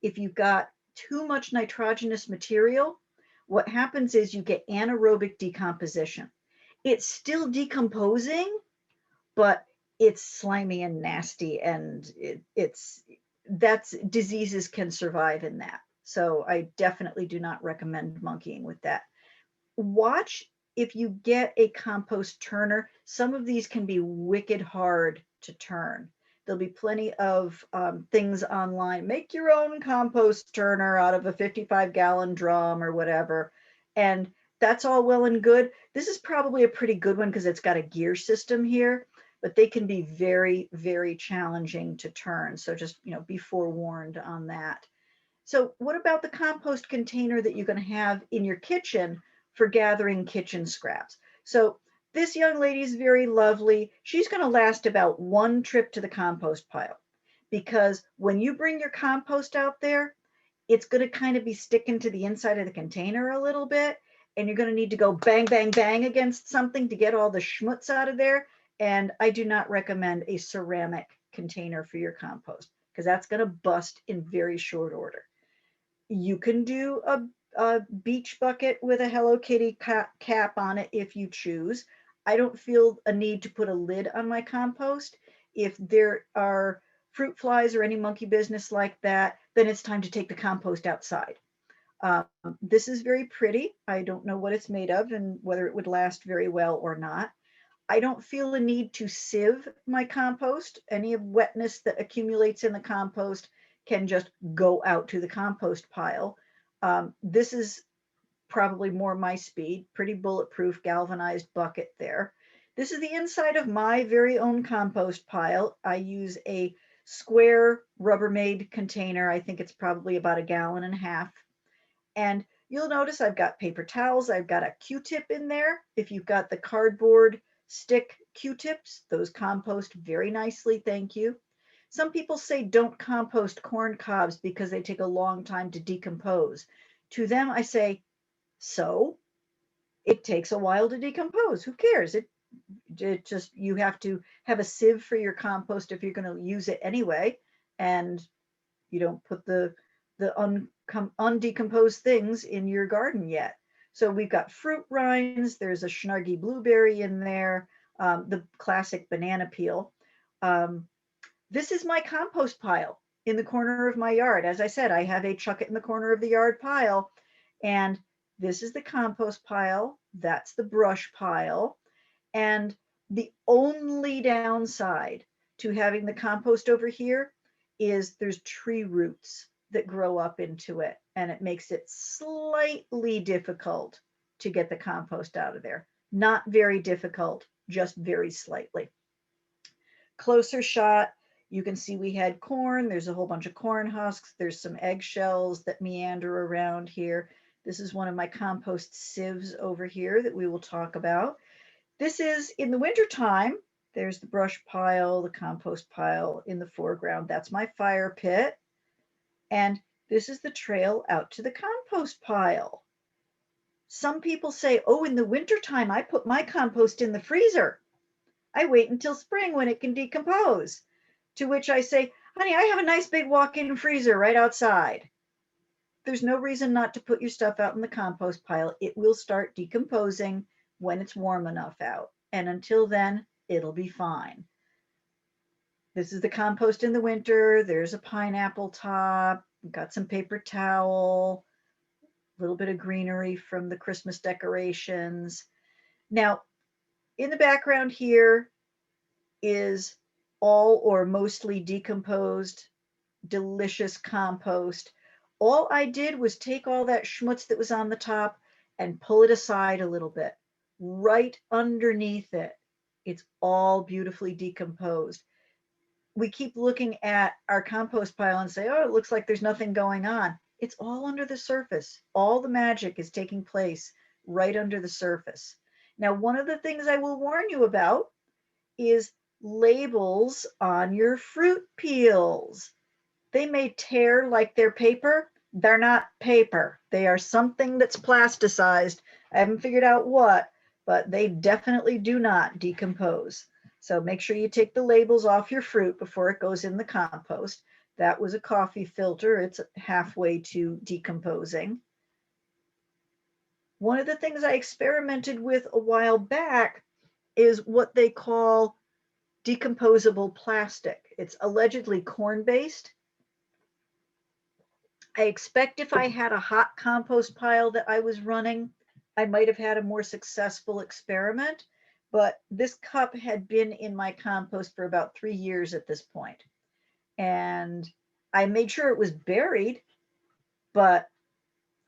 If you've got too much nitrogenous material, what happens is you get anaerobic decomposition. It's still decomposing, but it's slimy and nasty, and diseases can survive in that. So I definitely do not recommend monkeying with that. Watch if you get a compost turner. Some of these can be wicked hard to turn. There'll be plenty of things online. Make your own compost turner out of a 55-gallon drum or whatever. And that's all well and good. This is probably a pretty good one because it's got a gear system here, but they can be very, very challenging to turn. So just, be forewarned on that. So what about the compost container that you're going to have in your kitchen for gathering kitchen scraps? So this young lady is very lovely. She's going to last about one trip to the compost pile. because when you bring your compost out there, it's going to kind of be sticking to the inside of the container a little bit. And you're going to need to go bang, bang, bang against something to get all the schmutz out of there. And I do not recommend a ceramic container for your compost because that's going to bust in very short order. You can do a beach bucket with a Hello Kitty cap on it if you choose. I don't feel a need to put a lid on my compost. If there are fruit flies or any monkey business like that, then it's time to take the compost outside. This is very pretty. I don't know what it's made of and whether it would last very well or not. I don't feel a need to sieve my compost. Any of wetness that accumulates in the compost can just go out to the compost pile. This is probably more my speed, pretty bulletproof galvanized bucket there. This is the inside of my very own compost pile. I use a square Rubbermaid container. I think it's probably about 1.5 gallons. And you'll notice I've got paper towels. I've got a Q-tip in there. If you've got the cardboard stick Q-tips, those compost very nicely, thank you. Some people say don't compost corn cobs because they take a long time to decompose. To them, I say, so it takes a while to decompose. Who cares? It just, you have to have a sieve for your compost if you're going to use it anyway. And you don't put the undecomposed things in your garden yet. So we've got fruit rinds. There's a Schnargy blueberry in there, the classic banana peel. This is my compost pile in the corner of my yard. As I said, I have a chuck it in the corner of the yard pile. And this is the compost pile. That's the brush pile. And the only downside to having the compost over here is there's tree roots that grow up into it, and it makes it slightly difficult to get the compost out of there. Not very difficult, just very slightly. Closer shot, you can see we had corn. There's a whole bunch of corn husks. There's some eggshells that meander around here. This is one of my compost sieves over here that we will talk about. This is in the wintertime. There's the brush pile, the compost pile in the foreground. That's my fire pit. And this is the trail out to the compost pile. Some people say, oh, in the wintertime, I put my compost in the freezer. I wait until spring when it can decompose. To which I say, honey, I have a nice big walk-in freezer right outside. There's no reason not to put your stuff out in the compost pile. It will start decomposing when it's warm enough out. And until then, it'll be fine. This is the compost in the winter. There's a pineapple top. We've got some paper towel, a little bit of greenery from the Christmas decorations. Now, in the background here is all or mostly decomposed, delicious compost. All I did was take all that schmutz that was on the top and pull it aside a little bit. Right underneath it, it's all beautifully decomposed. We keep looking at our compost pile and say, oh, it looks like there's nothing going on. It's all under the surface. All the magic is taking place right under the surface. Now, one of the things I will warn you about is labels on your fruit peels. They may tear like they're paper. They're not paper. They are something that's plasticized. I haven't figured out what, but they definitely do not decompose. So make sure you take the labels off your fruit before it goes in the compost. That was a coffee filter. It's halfway to decomposing. One of the things I experimented with a while back is what they call decomposable plastic. It's allegedly corn-based. I expect if I had a hot compost pile that I was running, I might have had a more successful experiment, but this cup had been in my compost for about 3 years at this point. And I made sure it was buried, but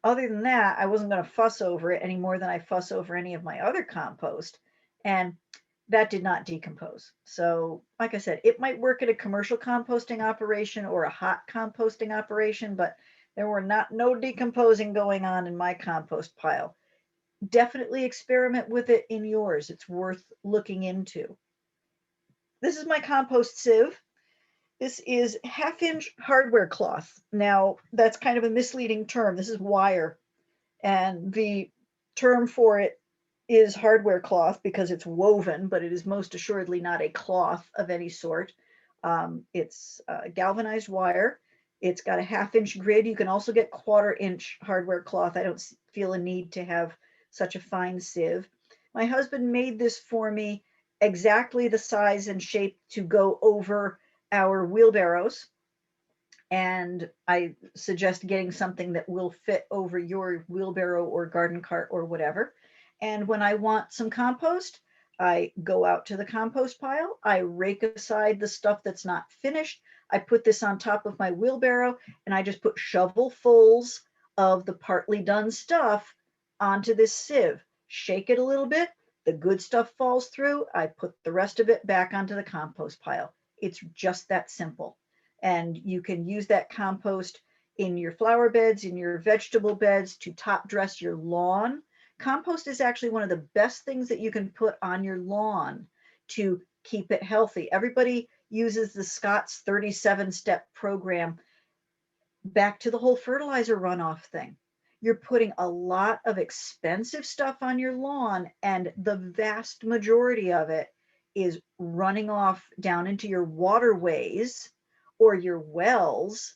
other than that, I wasn't going to fuss over it any more than I fuss over any of my other compost. And that did not decompose. So like I said, it might work at a commercial composting operation or a hot composting operation, but there were no decomposing going on in my compost pile. Definitely experiment with it in yours. It's worth looking into. This is my compost sieve. This is 1/2-inch hardware cloth. Now, that's kind of a misleading term. This is wire. And the term for it is hardware cloth because it's woven, but it is most assuredly not a cloth of any sort. It's galvanized wire. It's got a 1/2-inch grid. You can also get 1/4-inch hardware cloth. I don't feel a need to have such a fine sieve. My husband made this for me exactly the size and shape to go over our wheelbarrows. And I suggest getting something that will fit over your wheelbarrow or garden cart or whatever. And when I want some compost, I go out to the compost pile. I rake aside the stuff that's not finished. I put this on top of my wheelbarrow and I just put shovelfuls of the partly done stuff onto this sieve. Shake it a little bit. The good stuff falls through. I put the rest of it back onto the compost pile. It's just that simple. And you can use that compost in your flower beds, in your vegetable beds, to top dress your lawn. Compost is actually one of the best things that you can put on your lawn to keep it healthy. Everybody uses the Scott's 37-step program. Back to the whole fertilizer runoff thing. You're putting a lot of expensive stuff on your lawn, and the vast majority of it is running off down into your waterways or your wells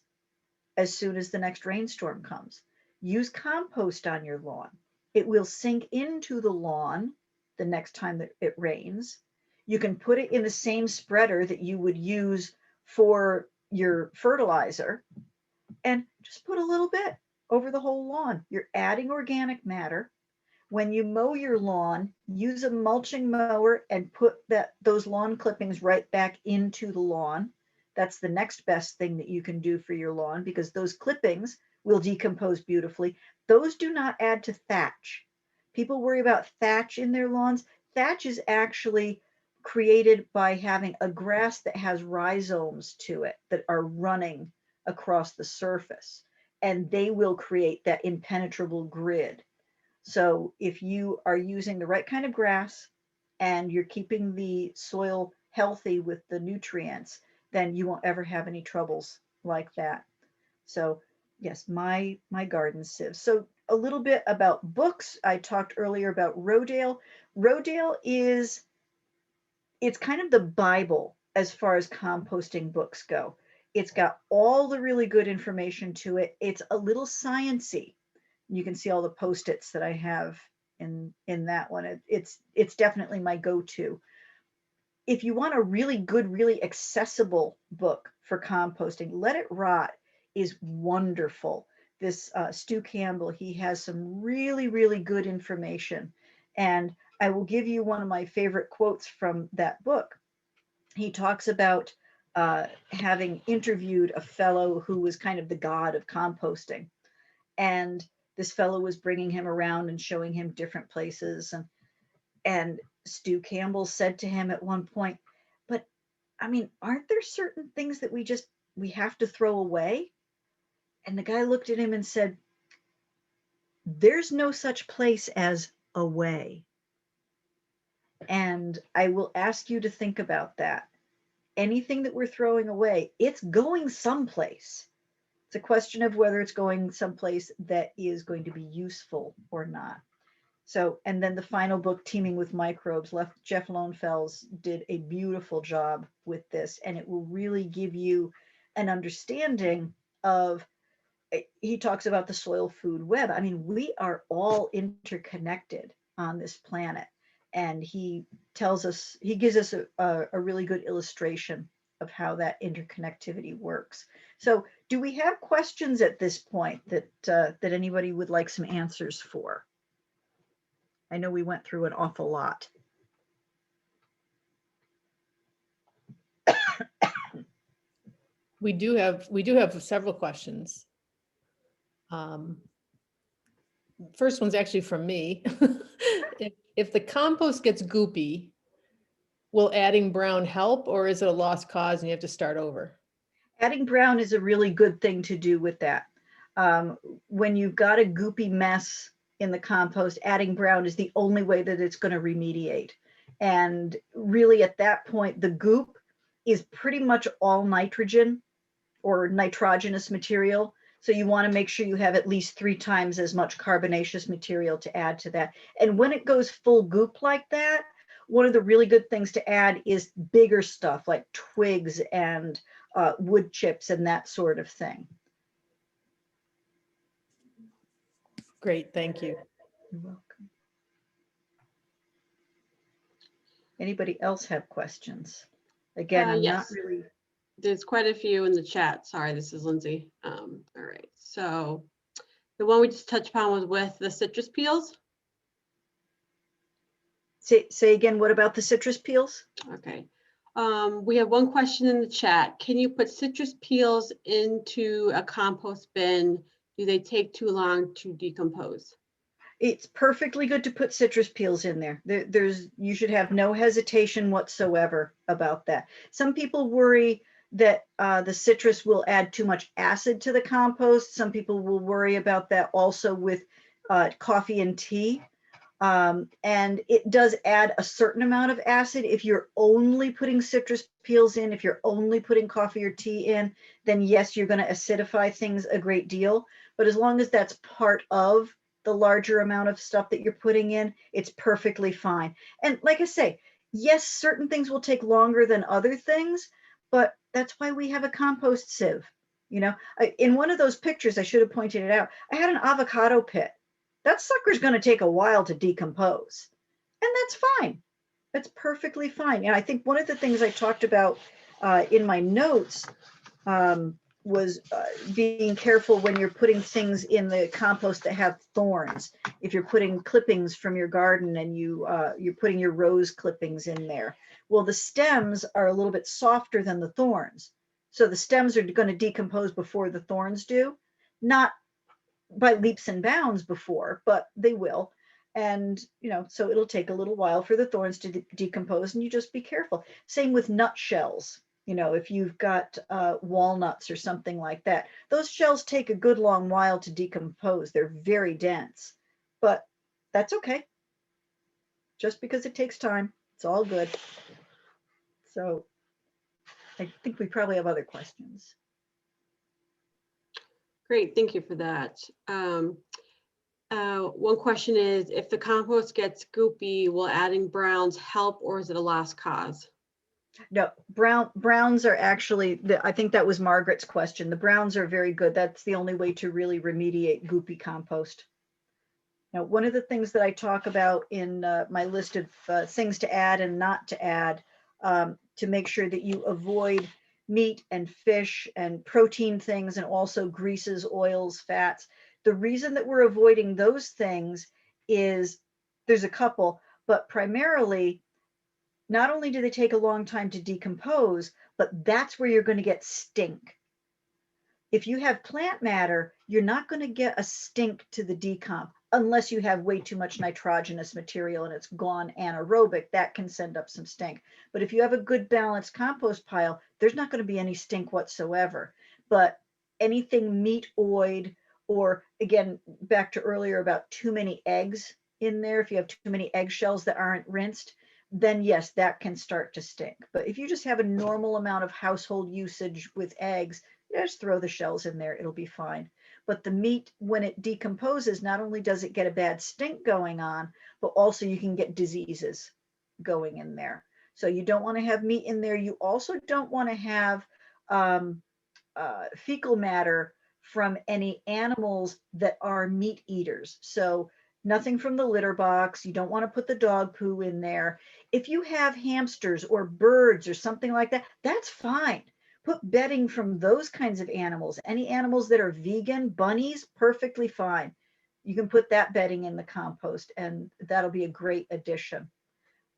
as soon as the next rainstorm comes. Use compost on your lawn. It will sink into the lawn the next time that it rains. You can put it in the same spreader that you would use for your fertilizer and just put a little bit over the whole lawn. You're adding organic matter. When you mow your lawn, use a mulching mower and put those lawn clippings right back into the lawn. That's the next best thing that you can do for your lawn, because those clippings will decompose beautifully. Those do not add to thatch. People worry about thatch in their lawns. Thatch is actually created by having a grass that has rhizomes to it that are running across the surface, and they will create that impenetrable grid. So if you are using the right kind of grass and you're keeping the soil healthy with the nutrients, then you won't ever have any troubles like that. So yes, my garden sieve. So a little bit about books. I talked earlier about Rodale. Rodale it's kind of the Bible as far as composting books go. It's got all the really good information to it. It's a little sciencey. You can see all the Post-its that I have in that one. It's definitely my go-to. If you want a really good, really accessible book for composting, Let It Rot is wonderful. This Stu Campbell, he has some really, really good information. And I will give you one of my favorite quotes from that book. He talks about having interviewed a fellow who was kind of the god of composting. And this fellow was bringing him around and showing him different places. And Stu Campbell said to him at one point, but I mean, aren't there certain things that we have to throw away? And the guy looked at him and said, there's no such place as away. And I will ask you to think about that. Anything that we're throwing away, it's going someplace. It's a question of whether it's going someplace that is going to be useful or not. So, and then the final book, Teeming with Microbes, Jeff Lowenfels did a beautiful job with this, and it will really give you an understanding of, he talks about the soil food web. I mean, we are all interconnected on this planet. And he tells us, he gives us a really good illustration of how that interconnectivity works. So do we have questions at this point that anybody would like some answers for? I know we went through an awful lot. We do have several questions. First one's actually from me. If the compost gets goopy, will adding brown help, or is it a lost cause and you have to start over? Adding brown is a really good thing to do with that. When you've got a goopy mess in the compost, adding brown is the only way that it's going to remediate. And really at that point, the goop is pretty much all nitrogen or nitrogenous material. So you want to make sure you have at least 3 times as much carbonaceous material to add to that. And when it goes full goop like that, one of the really good things to add is bigger stuff like twigs and wood chips and that sort of thing. Great, thank you. You're welcome. Anybody else have questions? Again, I'm yes. not really. There's quite a few in the chat. Sorry, this is Lindsay. All right, so the one we just touched upon was with the citrus peels. Say again, what about the citrus peels? Okay. We have one question in the chat. Can you put citrus peels into a compost bin? Do they take too long to decompose? It's perfectly good to put citrus peels in there. You should have no hesitation whatsoever about that. Some people worry that the citrus will add too much acid to the compost. Some people will worry about that also with coffee and tea. And it does add a certain amount of acid. If you're only putting citrus peels in, if you're only putting coffee or tea in, then yes, you're going to acidify things a great deal. But as long as that's part of the larger amount of stuff that you're putting in, it's perfectly fine. And like I say, yes, certain things will take longer than other things, but that's why we have a compost sieve. You know, in one of those pictures, I should have pointed it out, I had an avocado pit. That sucker's going to take a while to decompose, and that's fine. That's perfectly fine. And I think one of the things I talked about in my notes was being careful when you're putting things in the compost that have thorns. If you're putting clippings from your garden and you're putting your rose clippings in there, well, the stems are a little bit softer than the thorns. So the stems are going to decompose before the thorns do. Not by leaps and bounds before, but they will. And, you know, so it'll take a little while for the thorns to decompose, and you just be careful. Same with nut shells. You know, if you've got walnuts or something like that, those shells take a good long while to decompose. They're very dense, but that's okay. Just because it takes time, it's all good. So I think we probably have other questions. Great, thank you for that. One question is, if the compost gets goopy, will adding browns help, or is it a lost cause? No, browns are actually, I think that was Margaret's question. The browns are very good. That's the only way to really remediate goopy compost. Now, one of the things that I talk about in my list of things to add and not to add to make sure that you avoid meat and fish and protein things, and also greases, oils, fats. The reason that we're avoiding those things is there's a couple, but primarily, not only do they take a long time to decompose, but that's where you're going to get stink. If you have plant matter, you're not going to get a stink to the decomp unless you have way too much nitrogenous material and it's gone anaerobic. That can send up some stink. But if you have a good balanced compost pile, there's not going to be any stink whatsoever. But anything meat-oid, or again, back to earlier about too many eggs in there, if you have too many eggshells that aren't rinsed, then yes, that can start to stink. But if you just have a normal amount of household usage with eggs, just throw the shells in there, it'll be fine. But the meat, when it decomposes, not only does it get a bad stink going on, but also you can get diseases going in there. So you don't want to have meat in there. You also don't want to have fecal matter from any animals that are meat eaters. So nothing from the litter box. You don't want to put the dog poo in there. If you have hamsters or birds or something like that, that's fine. Put bedding from those kinds of animals. Any animals that are vegan, bunnies, perfectly fine. You can put that bedding in the compost and that'll be a great addition.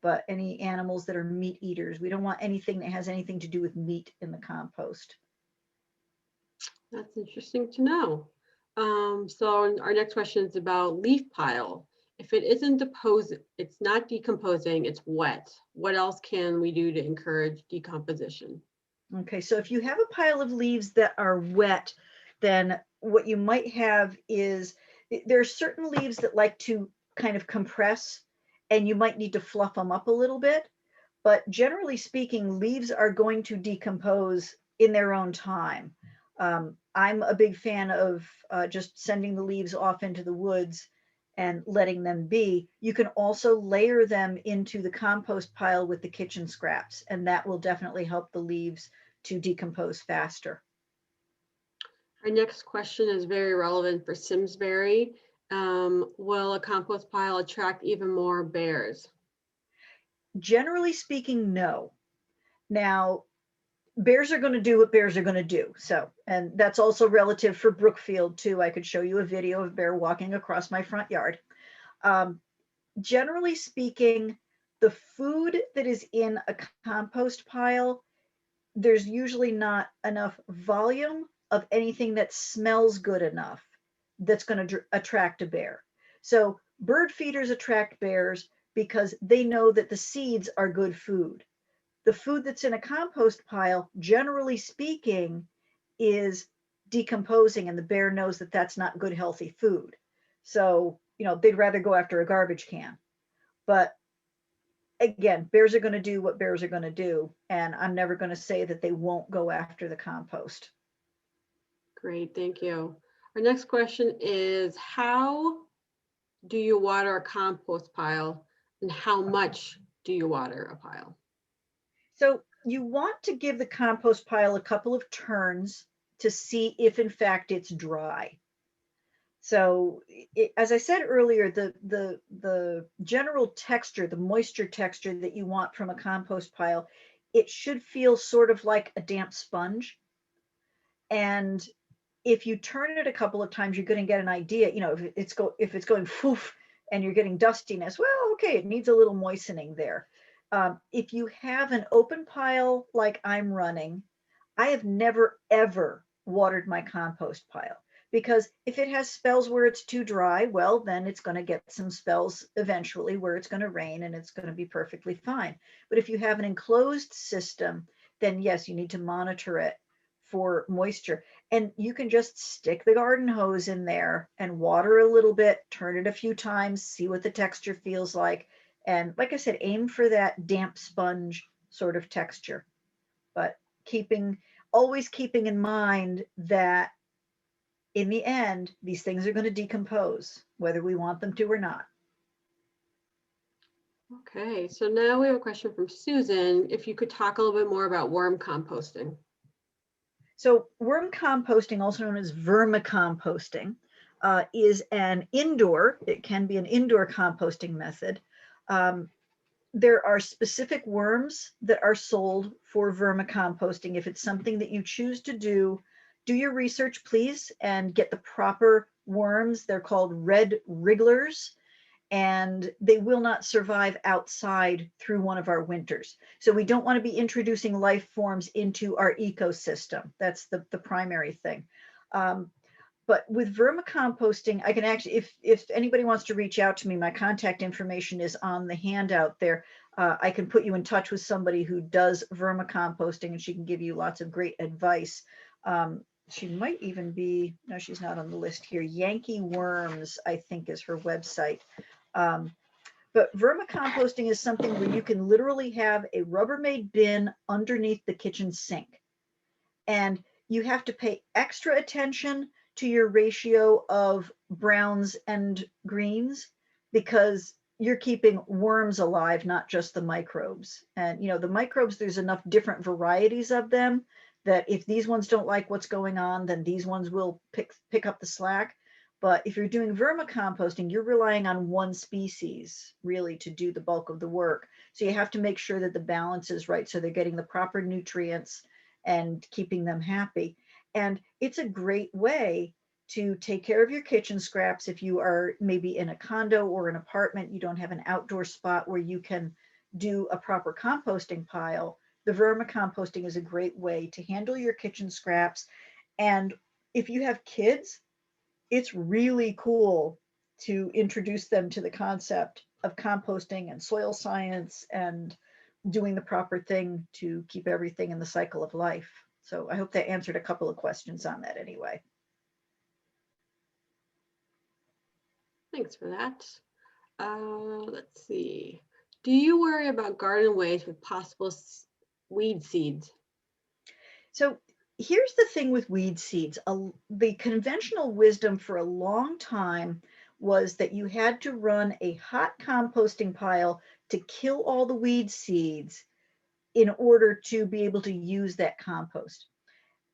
But any animals that are meat eaters, we don't want anything that has anything to do with meat in the compost. That's interesting to know. So our next question is about leaf pile. If it isn't it's not decomposing, it's wet. What else can we do to encourage decomposition? Okay, so if you have a pile of leaves that are wet, then what you might have is there are certain leaves that like to kind of compress, and you might need to fluff them up a little bit. but generally speaking, leaves are going to decompose in their own time. I'm a big fan of just sending the leaves off into the woods and letting them be. You can also layer them into the compost pile with the kitchen scraps, and that will definitely help the leaves to decompose faster. Our next question is very relevant for Simsbury. Will a compost pile attract even more bears? Generally speaking, no. Now, bears are going to do what bears are going to do. So, and that's also relative for Brookfield too. I could show you a video of a bear walking across my front yard. Generally speaking, the food that is in a compost pile, there's usually not enough volume of anything that smells good enough that's going to attract a bear. So bird feeders attract bears because they know that the seeds are good food. The food that's in a compost pile, generally speaking, is decomposing, and the bear knows that that's not good, healthy food. So, they'd rather go after a garbage can. But again, bears are going to do what bears are going to do, and I'm never going to say that they won't go after the compost. Great, thank you. Our next question is, how do you water a compost pile, and how much do you water a pile? So you want to give the compost pile a couple of turns to see if in fact it's dry. So as I said earlier, the general texture, the moisture texture that you want from a compost pile, it should feel sort of like a damp sponge. And if you turn it a couple of times, you're going to get an idea, if it's going poof and you're getting dustiness, well, okay, it needs a little moistening there. If you have an open pile like I'm running, I have never, ever watered my compost pile, because if it has spells where it's too dry, well, then it's going to get some spells eventually where it's going to rain and it's going to be perfectly fine. But if you have an enclosed system, then yes, you need to monitor it for moisture. And you can just stick the garden hose in there and water a little bit, turn it a few times, see what the texture feels like. And like I said, aim for that damp sponge sort of texture, but always keeping in mind that in the end, these things are going to decompose, whether we want them to or not. Okay, so now we have a question from Susan. If you could talk a little bit more about worm composting. So worm composting, also known as vermicomposting, is it can be an indoor composting method. There are specific worms that are sold for vermicomposting. If it's something that you choose to do your research, please, and get the proper worms. They're called red wrigglers, and they will not survive outside through one of our winters. So we don't want to be introducing life forms into our ecosystem. That's the primary thing. But with vermicomposting, I can actually, if anybody wants to reach out to me, my contact information is on the handout there. I can put you in touch with somebody who does vermicomposting, and she can give you lots of great advice. She might even be, no, she's not on the list here. Yankee Worms, I think, is her website. But vermicomposting is something where you can literally have a Rubbermaid bin underneath the kitchen sink. And you have to pay extra attention to your ratio of browns and greens, because you're keeping worms alive, not just the microbes. And the microbes, there's enough different varieties of them that if these ones don't like what's going on, then these ones will pick up the slack. But if you're doing vermicomposting, you're relying on one species really to do the bulk of the work. So you have to make sure that the balance is right, so they're getting the proper nutrients and keeping them happy. And it's a great way to take care of your kitchen scraps. If you are maybe in a condo or an apartment, you don't have an outdoor spot where you can do a proper composting pile, the vermicomposting is a great way to handle your kitchen scraps. And if you have kids, it's really cool to introduce them to the concept of composting and soil science and doing the proper thing to keep everything in the cycle of life. So I hope that answered a couple of questions on that anyway. Thanks for that. Let's see. Do you worry about garden waste with possible weed seeds? So here's the thing with weed seeds. The conventional wisdom for a long time was that you had to run a hot composting pile to kill all the weed seeds in order to be able to use that compost.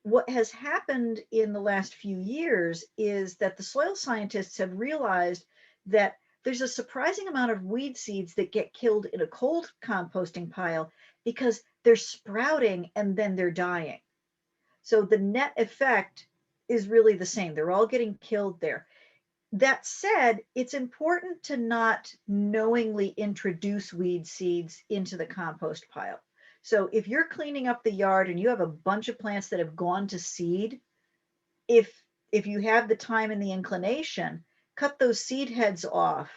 What has happened in the last few years is that the soil scientists have realized that there's a surprising amount of weed seeds that get killed in a cold composting pile because they're sprouting and then they're dying. So the net effect is really the same. They're all getting killed there. That said, it's important to not knowingly introduce weed seeds into the compost pile. So if you're cleaning up the yard and you have a bunch of plants that have gone to seed, if you have the time and the inclination, cut those seed heads off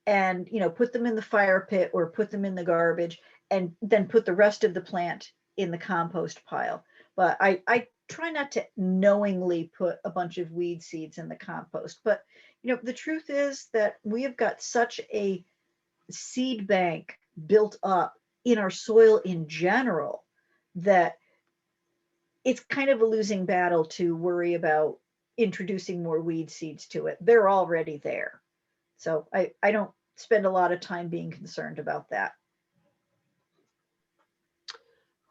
and put them in the fire pit or put them in the garbage, and then put the rest of the plant in the compost pile. But I try not to knowingly put a bunch of weed seeds in the compost. But the truth is that we have got such a seed bank built up in our soil in general that it's kind of a losing battle to worry about introducing more weed seeds to it. They're already there. So I don't spend a lot of time being concerned about that.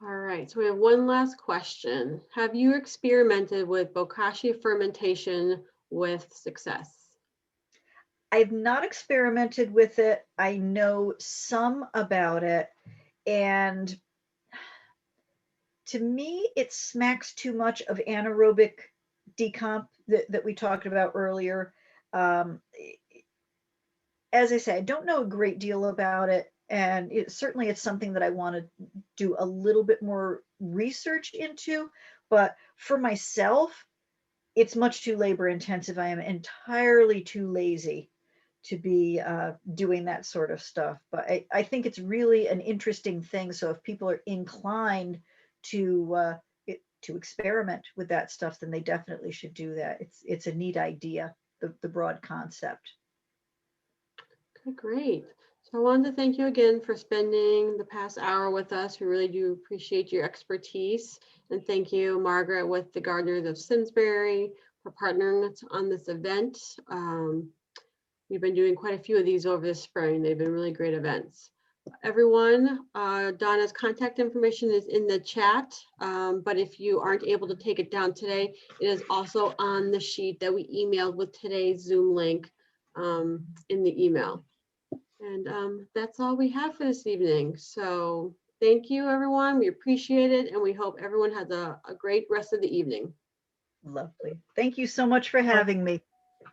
All right, so we have one last question. Have you experimented with bokashi fermentation with success? I've not experimented with it. I know some about it. And to me, it smacks too much of anaerobic decomp that we talked about earlier. As I say, I don't know a great deal about it. And certainly it's something that I want to do a little bit more research into. But for myself, it's much too labor intensive. I am entirely too lazy to be doing that sort of stuff. But I think it's really an interesting thing. So if people are inclined to experiment with that stuff, then they definitely should do that. It's a neat idea, the broad concept. Okay, great. So I wanted to thank you again for spending the past hour with us. We really do appreciate your expertise. And thank you, Margaret, with the Gardeners of Simsbury, for partnering on this event. We've been doing quite a few of these over the spring. They've been really great events. Everyone, Donna's contact information is in the chat, but if you aren't able to take it down today, it is also on the sheet that we emailed with today's Zoom link in the email. And that's all we have for this evening. So thank you, everyone. We appreciate it, and we hope everyone has a great rest of the evening. Lovely. Thank you so much for having me.